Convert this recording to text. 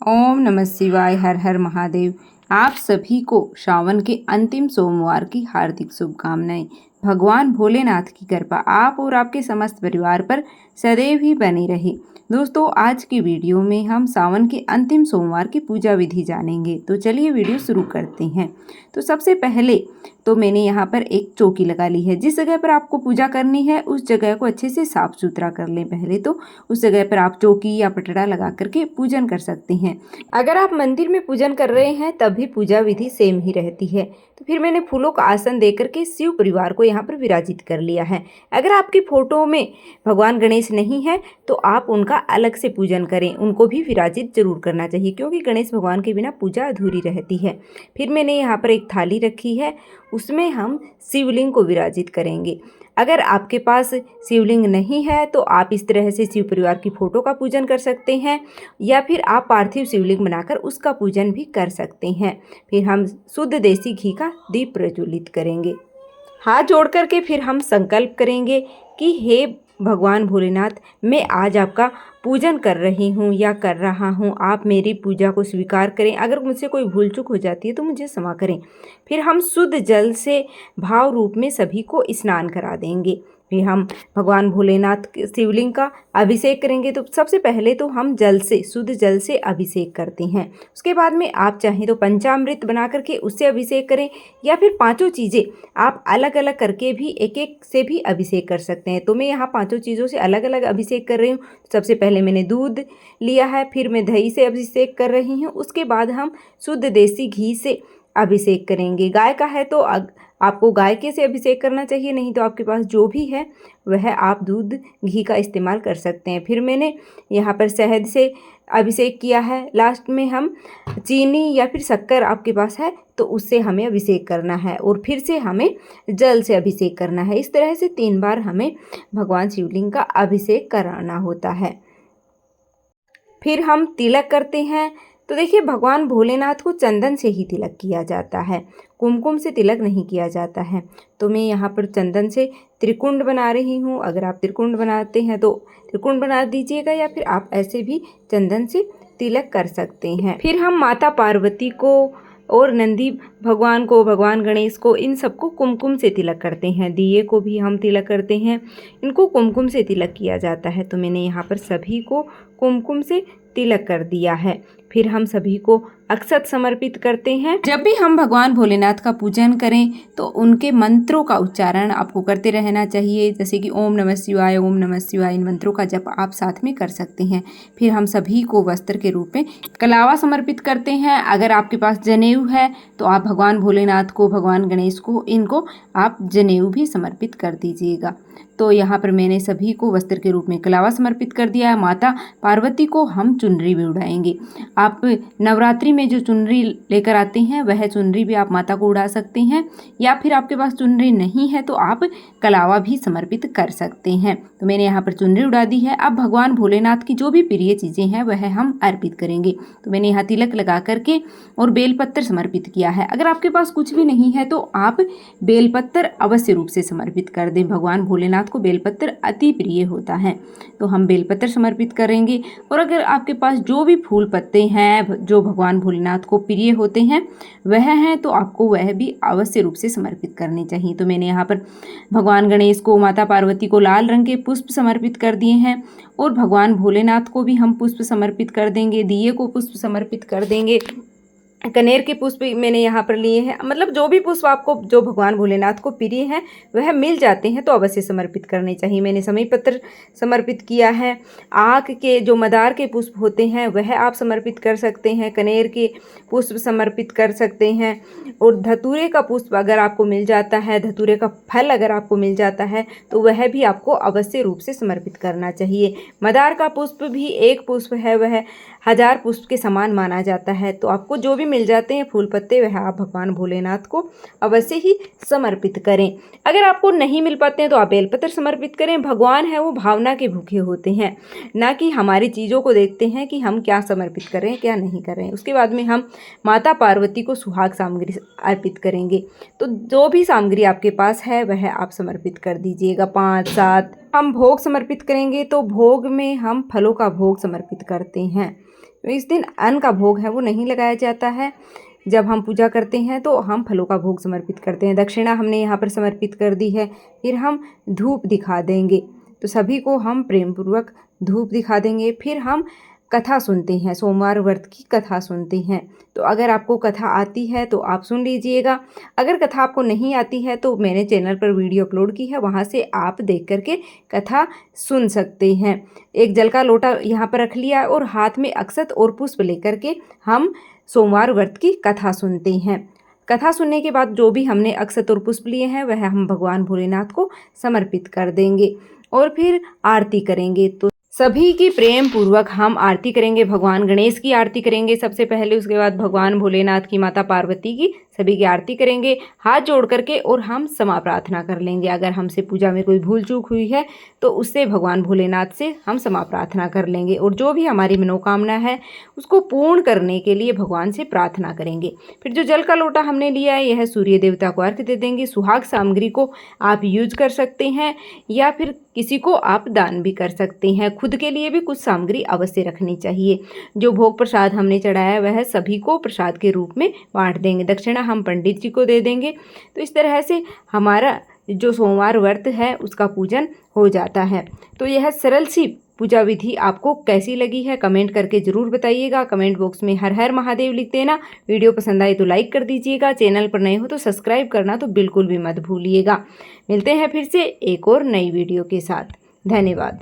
ओम नमः शिवाय। हर हर महादेव। आप सभी को श्रावण के अंतिम सोमवार की हार्दिक शुभकामनाएं। भगवान भोलेनाथ की कृपा आप और आपके समस्त परिवार पर सदैव ही बनी रहे। दोस्तों, आज की वीडियो में हम सावन के अंतिम सोमवार की पूजा विधि जानेंगे। तो चलिए वीडियो शुरू करते हैं। तो सबसे पहले तो मैंने यहाँ पर एक चौकी लगा ली है। जिस जगह पर आपको पूजा करनी है उस जगह को अच्छे से साफ सुथरा कर लें। पहले तो उस जगह पर आप चौकी या पटड़ा लगा करके पूजन कर सकते हैं। अगर आप मंदिर में पूजन कर रहे हैं तब भी पूजा विधि सेम ही रहती है। तो फिर मैंने फूलों का आसन देकर के शिव परिवार को यहाँ पर विराजित कर लिया है। अगर आपकी फोटो में भगवान गणेश नहीं है तो आप उनका अलग से पूजन करें, उनको भी विराजित जरूर करना चाहिए, क्योंकि गणेश भगवान के बिना पूजा अधूरी रहती है। फिर मैंने यहाँ पर एक थाली रखी है, उसमें हम शिवलिंग को विराजित करेंगे। अगर आपके पास शिवलिंग नहीं है तो आप इस तरह से शिव परिवार की फोटो का पूजन कर सकते हैं, या फिर आप पार्थिव शिवलिंग बनाकर उसका पूजन भी कर सकते हैं। फिर हम शुद्ध देसी घी का दीप प्रज्वलित करेंगे। हाथ जोड़ करके फिर हम संकल्प करेंगे कि हे भगवान भोलेनाथ, मैं आज आपका पूजन कर रही हूँ या कर रहा हूँ, आप मेरी पूजा को स्वीकार करें। अगर मुझसे कोई भूल चूक हो जाती है तो मुझे क्षमा करें। फिर हम शुद्ध जल से भाव रूप में सभी को स्नान करा देंगे। फिर हम भगवान भोलेनाथ के शिवलिंग का अभिषेक करेंगे। तो सबसे पहले तो हम जल से, शुद्ध जल से अभिषेक करते हैं। उसके बाद में आप चाहें तो पंचामृत बना करके उससे अभिषेक करें, या फिर पांचों चीज़ें आप अलग अलग करके भी एक एक से भी अभिषेक कर सकते हैं। तो मैं यहाँ पांचों चीज़ों से अलग अलग अभिषेक कर रही हूँ। सबसे पहले मैंने दूध लिया है, फिर मैं दही से अभिषेक कर रही हूँ। उसके बाद हम शुद्ध देसी घी से अभिषेक करेंगे। गाय का है तो आपको गाय के से अभिषेक करना चाहिए, नहीं तो आपके पास जो भी है वह आप दूध घी का इस्तेमाल कर सकते हैं। फिर मैंने यहाँ पर शहद से अभिषेक किया है। लास्ट में हम चीनी या फिर शक्कर आपके पास है तो उससे हमें अभिषेक करना है, और फिर से हमें जल से अभिषेक करना है। इस तरह से 3 बार हमें भगवान शिवलिंग का अभिषेक कराना होता है। फिर हम तिलक करते हैं। तो देखिए, भगवान भोलेनाथ को चंदन से ही तिलक किया जाता है, कुमकुम से तिलक नहीं किया जाता है। तो मैं यहाँ पर चंदन से त्रिकुंड बना रही हूँ। अगर आप त्रिकुंड बनाते हैं तो त्रिकुंड बना दीजिएगा, या फिर आप ऐसे भी चंदन से तिलक कर सकते हैं। फिर हम माता पार्वती को और नंदी भगवान को, भगवान गणेश को, इन सबको कुमकुम से तिलक करते हैं। दिए को भी हम तिलक करते हैं, इनको कुमकुम से तिलक किया जाता है। तो मैंने यहाँ पर सभी को कुमकुम से तिलक कर दिया है। फिर हम सभी को अक्षत समर्पित करते हैं। जब भी हम भगवान भोलेनाथ का पूजन करें तो उनके मंत्रों का उच्चारण आपको करते रहना चाहिए, जैसे कि ओम नमः शिवाय, ओम नमः शिवाय। इन मंत्रों का जप आप साथ में कर सकते हैं। फिर हम सभी को वस्त्र के रूप में कलावा समर्पित करते हैं। अगर आपके पास जनेऊ है तो आप भगवान भोलेनाथ को, भगवान गणेश को, इनको आप जनेऊ भी समर्पित कर दीजिएगा। तो यहाँ पर मैंने सभी को वस्त्र के रूप में कलावा समर्पित कर दिया है। माता पार्वती को हम चुनरी भी उड़ाएंगे। आप नवरात्रि में जो चुनरी लेकर आते हैं वह चुनरी भी आप माता को उड़ा सकते हैं, या फिर आपके पास चुनरी नहीं है तो आप कलावा भी समर्पित कर सकते हैं। तो मैंने यहाँ पर चुनरी उड़ा दी है। अब भगवान भोलेनाथ की जो भी प्रिय चीज़ें हैं वह हम अर्पित करेंगे। तो मैंने यहाँ तिलक लगा करके और बेलपत्र समर्पित किया है। अगर आपके पास कुछ भी नहीं है तो आप बेलपत्र अवश्य रूप से समर्पित कर दें। भगवान भोलेनाथ को बेलपत्र अति प्रिय होता है, तो हम बेलपत्र समर्पित करेंगे। और अगर आपके पास जो भी फूल पत्ते हैं जो भगवान भोलेनाथ को प्रिय होते हैं वह हैं, तो आपको वह भी अवश्य रूप से समर्पित करने चाहिए। तो मैंने यहाँ पर भगवान गणेश को, माता पार्वती को लाल रंग के पुष्प समर्पित कर दिए हैं, और भगवान भोलेनाथ को भी हम पुष्प समर्पित कर देंगे। दिए को पुष्प समर्पित कर देंगे। कनेर के पुष्प मैंने यहाँ पर लिए हैं। मतलब जो भी पुष्प आपको, जो भगवान भोलेनाथ को प्रिय हैं वह मिल जाते हैं तो अवश्य समर्पित करने चाहिए। मैंने समय पत्र समर्पित किया है। आक के जो मदार के पुष्प होते हैं वह आप समर्पित कर सकते हैं। कनेर के पुष्प समर्पित कर सकते हैं, और धतूरे का पुष्प अगर आपको मिल जाता है, धतूरे का फल अगर आपको मिल जाता है तो वह भी आपको अवश्य रूप से समर्पित करना चाहिए। मदार का पुष्प भी एक पुष्प है, वह 1000 पुष्प के समान माना जाता है। तो आपको जो भी मिल जाते हैं फूल पत्ते वह आप भगवान भोलेनाथ को अवश्य ही समर्पित करें। अगर आपको नहीं मिल पाते हैं तो आप बेलपत्र समर्पित करें। भगवान है वो भावना के भूखे होते हैं, ना कि हमारी चीज़ों को देखते हैं कि हम क्या समर्पित करें क्या नहीं करें। उसके बाद में हम माता पार्वती को सुहाग सामग्री अर्पित करेंगे। तो जो भी सामग्री आपके पास है वह आप समर्पित कर दीजिएगा। 5-7 हम भोग समर्पित करेंगे। तो भोग में हम फलों का भोग समर्पित करते हैं। तो इस दिन अन्न का भोग है वो नहीं लगाया जाता है। जब हम पूजा करते हैं तो हम फलों का भोग समर्पित करते हैं। दक्षिणा हमने यहाँ पर समर्पित कर दी है। फिर हम धूप दिखा देंगे, तो सभी को हम प्रेम पूर्वक धूप दिखा देंगे। फिर हम कथा सुनते हैं, सोमवार व्रत की कथा सुनते हैं। तो अगर आपको कथा आती है तो आप सुन लीजिएगा। अगर कथा आपको नहीं आती है तो मैंने चैनल पर वीडियो अपलोड की है, वहाँ से आप देख करके कथा सुन सकते हैं। एक जल का लोटा यहाँ पर रख लिया और हाथ में अक्षत और पुष्प लेकर के हम सोमवार व्रत की कथा सुनते हैं। कथा सुनने के बाद जो भी हमने अक्षत और पुष्प लिए हैं वह हम भगवान भोलेनाथ को समर्पित कर देंगे और फिर आरती करेंगे। तो सभी की प्रेम पूर्वक हम आरती करेंगे। भगवान गणेश की आरती करेंगे सबसे पहले, उसके बाद भगवान भोलेनाथ की, माता पार्वती की, सभी की आरती करेंगे हाथ जोड़ करके और हम क्षमा प्रार्थना कर लेंगे। अगर हमसे पूजा में कोई भूल चूक हुई है तो उससे भगवान भोलेनाथ से हम क्षमा प्रार्थना कर लेंगे और जो भी हमारी मनोकामना है उसको पूर्ण करने के लिए भगवान से प्रार्थना करेंगे। फिर जो जल का लोटा हमने लिया है यह सूर्य देवता को अर्घ्य दे देंगे। सुहाग सामग्री को आप यूज कर सकते हैं या फिर किसी को आप दान भी कर सकते हैं। खुद के लिए भी कुछ सामग्री अवश्य रखनी चाहिए। जो भोग प्रसाद हमने चढ़ाया वह सभी को प्रसाद के रूप में बांट देंगे। दक्षिणा हम पंडित जी को दे देंगे। तो इस तरह से हमारा जो सोमवार व्रत है उसका पूजन हो जाता है। तो यह सरल सी पूजा विधि आपको कैसी लगी है कमेंट करके ज़रूर बताइएगा। कमेंट बॉक्स में हर हर महादेव लिख देना। वीडियो पसंद आए तो लाइक कर दीजिएगा। चैनल पर नए हो तो सब्सक्राइब करना तो बिल्कुल भी मत भूलिएगा। मिलते हैं फिर से एक और नई वीडियो के साथ। धन्यवाद।